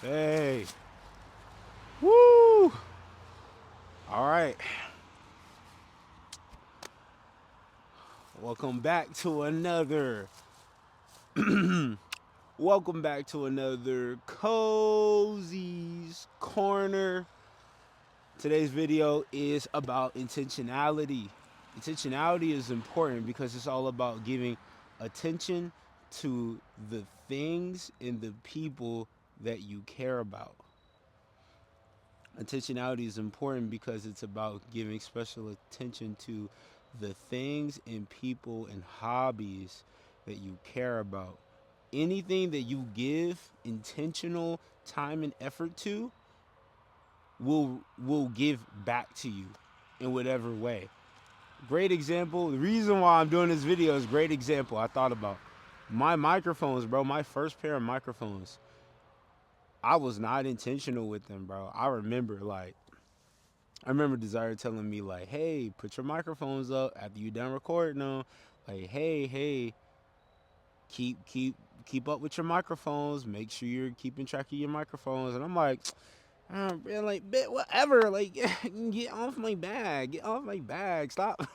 Hey. Woo! All right. Welcome back to another. Welcome back to another Cozy's Corner. Today's video is about intentionality. Intentionality is important because it's all about giving attention to the things and the people that you care about. Intentionality is important because it's about giving special attention to the things and people and hobbies that you care about. Anything that you give intentional time and effort to will give back to you in whatever way. Great example. The reason why I'm doing this video is great example. I thought about my microphones, bro. My first pair of microphones. I was not intentional with them, bro. I remember Desire telling me like, "Hey, put your microphones up after you done recording them. Like, hey, keep up with your microphones. Make sure you're keeping track of your microphones." And I'm like, man, like, bit whatever. Like, get off my bag. Get off my bag. Stop,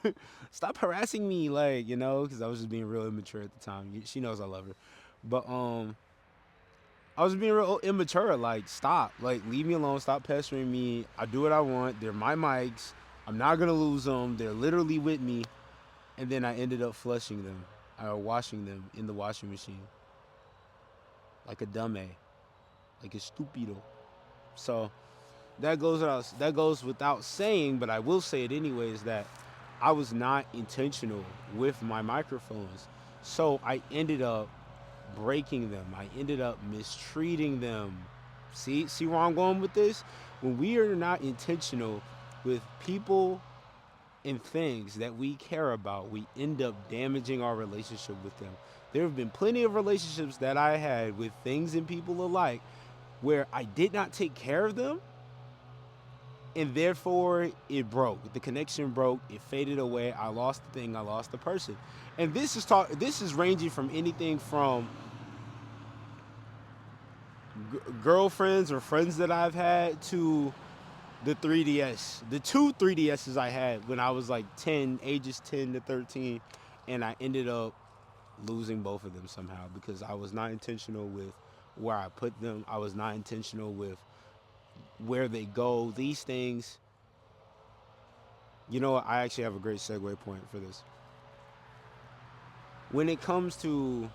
stop harassing me. Like, because I was just being real immature at the time. She knows I love her, but I was being real immature. Like, stop. Like, leave me alone. Stop pestering me. I do what I want. They're my mics. I'm not gonna lose them. They're literally with me. And then I ended up flushing them, washing them in the washing machine, like a dumbass, like a stupido. So that goes without saying, but I will say it anyways. That I was not intentional with my microphones, so I ended up breaking them. I ended up mistreating them. See where I'm going with this? When we are not intentional with people and things that we care about, we end up damaging our relationship with them. There have been plenty of relationships that I had with things and people alike where I did not take care of them, and therefore it broke. The connection broke, it faded away. I lost the thing, I lost the person. And this is ranging from anything from girlfriends or friends that I've had to the 3DS. The two 3DSs I had when I was like 10, ages 10 to 13, and I ended up losing both of them somehow because I was not intentional with where I put them. I was not intentional with where they go. These things, you know what? I actually have a great segue point for this. When it comes to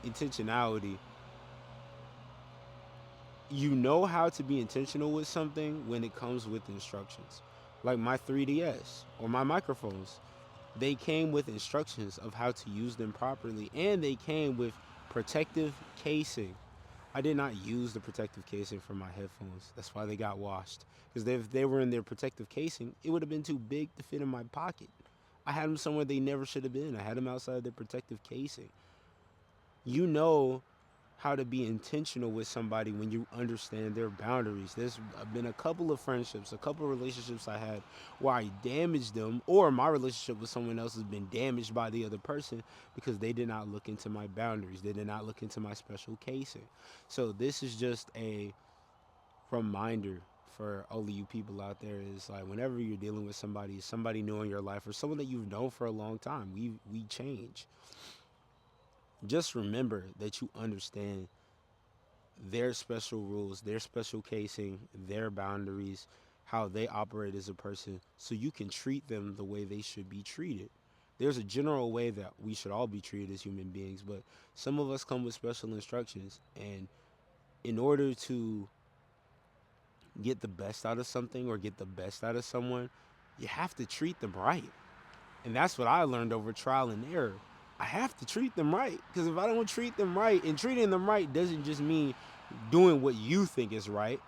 intentionality, you know how to be intentional with something when it comes with instructions. Like my 3DS or my microphones, they came with instructions of how to use them properly, and they came with protective casing. I did not use the protective casing for my headphones. That's why they got washed. Because if they were in their protective casing, it would have been too big to fit in my pocket. I had them somewhere they never should have been. I had them outside their protective casing. You know how to be intentional with somebody when you understand their boundaries. There's been a couple of friendships, a couple of relationships I had where I damaged them, or my relationship with someone else has been damaged by the other person because they did not look into my boundaries. They did not look into my special casing. So this is just a reminder for all of you people out there, is like whenever you're dealing with somebody new in your life or someone that you've known for a long time, we change. Just remember that you understand their special rules, their special casing, their boundaries, how they operate as a person, so you can treat them the way they should be treated. There's a general way that we should all be treated as human beings, but some of us come with special instructions. And in order to get the best out of something or get the best out of someone, you have to treat them right. And that's what I learned over trial and error. I have to treat them right, because if I don't treat them right, and treating them right doesn't just mean doing what you think is right.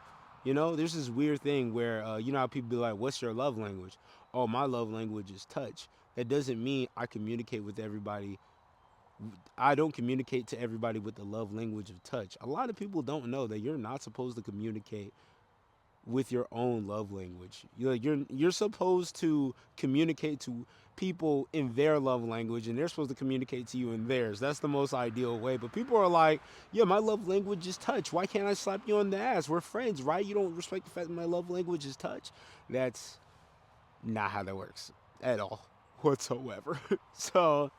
There's this weird thing where you know how people be like, "What's your love language?" Oh, my love language is touch. That doesn't mean I communicate with everybody. I don't communicate to everybody with the love language of touch. A lot of people don't know that you're not supposed to communicate with your own love language. You're supposed to communicate to people in their love language, and they're supposed to communicate to you in theirs. That's the most ideal way. But people are like, yeah, my love language is touch. Why can't I slap you on the ass? We're friends, right? You don't respect the fact that my love language is touch. That's not how that works at all whatsoever. So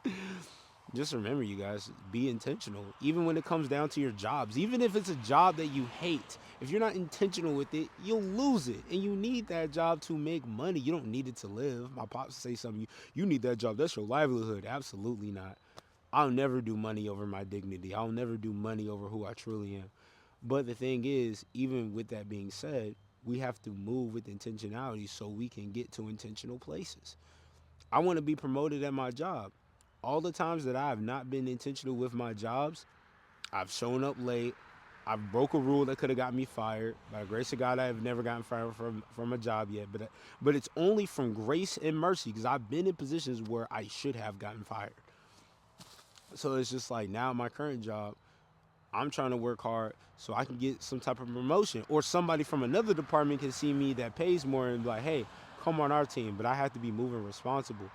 just remember, you guys, be intentional. Even when it comes down to your jobs, even if it's a job that you hate, if you're not intentional with it, you'll lose it. And you need that job to make money. You don't need it to live. My pops say something, you need that job. That's your livelihood. Absolutely not. I'll never do money over my dignity. I'll never do money over who I truly am. But the thing is, even with that being said, we have to move with intentionality so we can get to intentional places. I want to be promoted at my job. All the times that I have not been intentional with my jobs, I've shown up late. I've broke a rule that could have got me fired. By the grace of God, I have never gotten fired from a job yet. But it's only from grace and mercy because I've been in positions where I should have gotten fired. So it's just like now my current job, I'm trying to work hard so I can get some type of promotion, or somebody from another department can see me that pays more and be like, hey, come on our team. But I have to be moving responsible.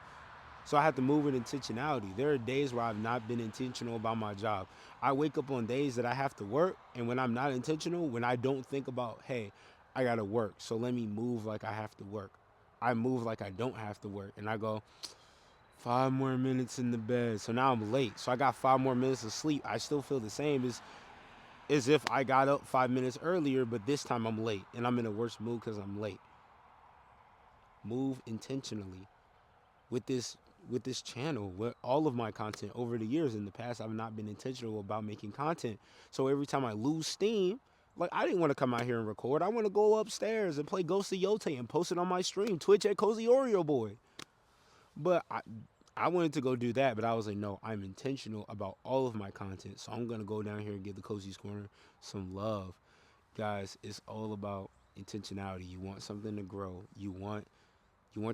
So I have to move with intentionality. There are days where I've not been intentional about my job. I wake up on days that I have to work, and when I'm not intentional, when I don't think about, hey, I gotta work, so let me move like I have to work. I move like I don't have to work, and I go 5 more minutes in the bed. So now I'm late. So I got 5 more minutes of sleep. I still feel the same as if I got up 5 minutes earlier, but this time I'm late, and I'm in a worse mood because I'm late. Move intentionally with this channel, with all of my content over the years. In the past, I've not been intentional about making content. So every time I lose steam, like I didn't want to come out here and record. I want to go upstairs and play Ghost of Yote and post it on my stream, Twitch at Cozy Oreo Boy. But I wanted to go do that, but I was like, no, I'm intentional about all of my content. So I'm gonna go down here and give the Cozy's Corner some love. Guys, it's all about intentionality. You want something to grow. You want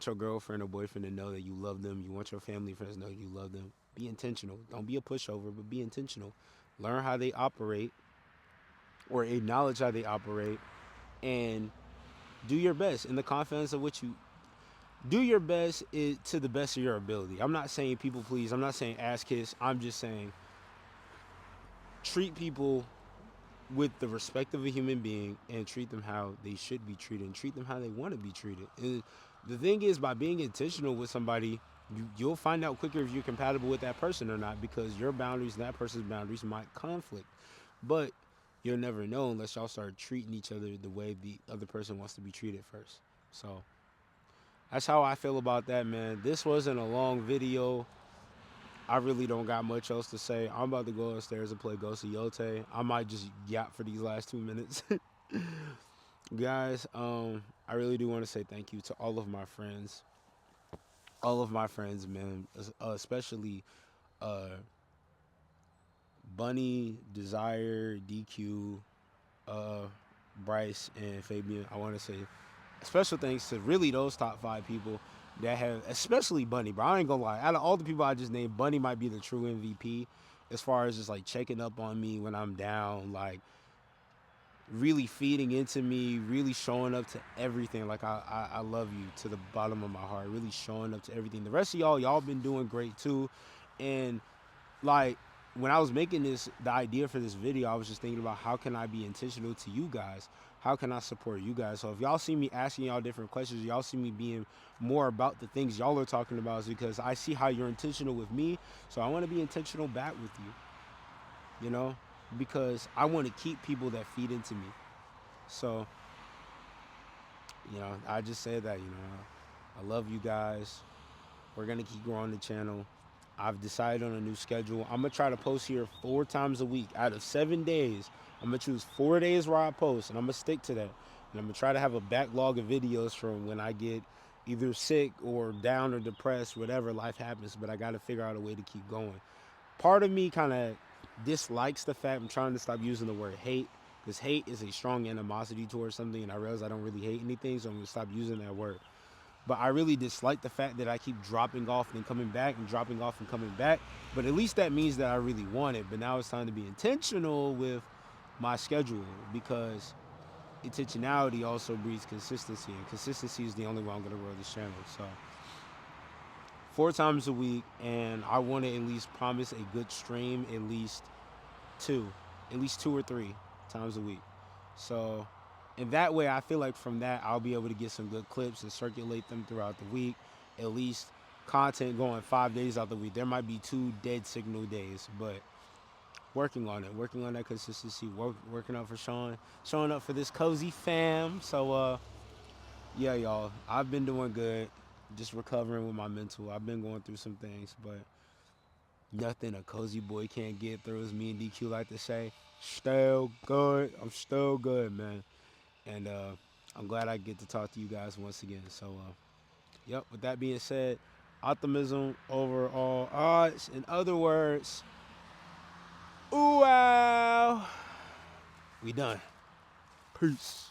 your girlfriend or boyfriend to know that you love them. You want your family friends to know you love them. Be intentional. Don't be a pushover, but be intentional. Learn how they operate or acknowledge how they operate and do your best in the confidence of what you do your best to the best of your ability. I'm not saying people please. I'm not saying ass kiss. I'm just saying treat people with the respect of a human being and treat them how they should be treated and treat them how they want to be treated. And the thing is, by being intentional with somebody, you'll find out quicker if you're compatible with that person or not, because your boundaries and that person's boundaries might conflict. But you'll never know unless y'all start treating each other the way the other person wants to be treated first. So that's how I feel about that, man. This wasn't a long video. I really don't got much else to say. I'm about to go upstairs and play Ghost of Yote. I might just yap for these last 2 minutes. Guys, I really do want to say thank you to all of my friends. All of my friends, man. Especially Bunny, Desire, DQ, uh, Bryce, and Fabian. I want to say special thanks to really those top 5 people that have, especially Bunny, bro. I ain't gonna lie. Out of all the people I just named, Bunny might be the true MVP as far as just like checking up on me when I'm down, like really feeding into me, really showing up to everything. Like I love you to the bottom of my heart. Really showing up to everything. The rest of y'all been doing great too, and like when I was making the idea for this video, I was just thinking about how can I be intentional to you guys? How can I support you guys? So if y'all see me asking y'all different questions, y'all see me being more about the things y'all are talking about, is because I see how you're intentional with me. So I want to be intentional back with you, because I want to keep people that feed into me. So, I just say that, I love you guys. We're going to keep growing the channel. I've decided on a new schedule. I'm going to try to post here 4 times a week. Out of 7 days, I'm going to choose 4 days where I post, and I'm going to stick to that. And I'm going to try to have a backlog of videos from when I get either sick or down or depressed, whatever life happens, but I got to figure out a way to keep going. Part of me kind of dislikes the fact I'm trying to stop using the word hate, because hate is a strong animosity towards something, and I realize I don't really hate anything, so I'm going to stop using that word. But I really dislike the fact that I keep dropping off and coming back and dropping off and coming back. But at least that means that I really want it. But now it's time to be intentional with my schedule, because intentionality also breeds consistency, and consistency is the only way I'm gonna grow this channel. So 4 times a week, and I want to at least promise a good stream two, at least 2 or 3 times a week. So, in that way, I feel like from that, I'll be able to get some good clips and circulate them throughout the week. At least content going 5 days out the week. There might be 2 dead signal days, but working on that consistency, working out for Sean, showing up for this cozy fam. So, yeah, y'all, I've been doing good, just recovering with my mental. I've been going through some things, but nothing a cozy boy can't get through, as me and DQ like to say. Still good. I'm still good, man. And I'm glad I get to talk to you guys once again. So, yep, with that being said, optimism over all odds. In other words, ooh, wow. We done. Peace.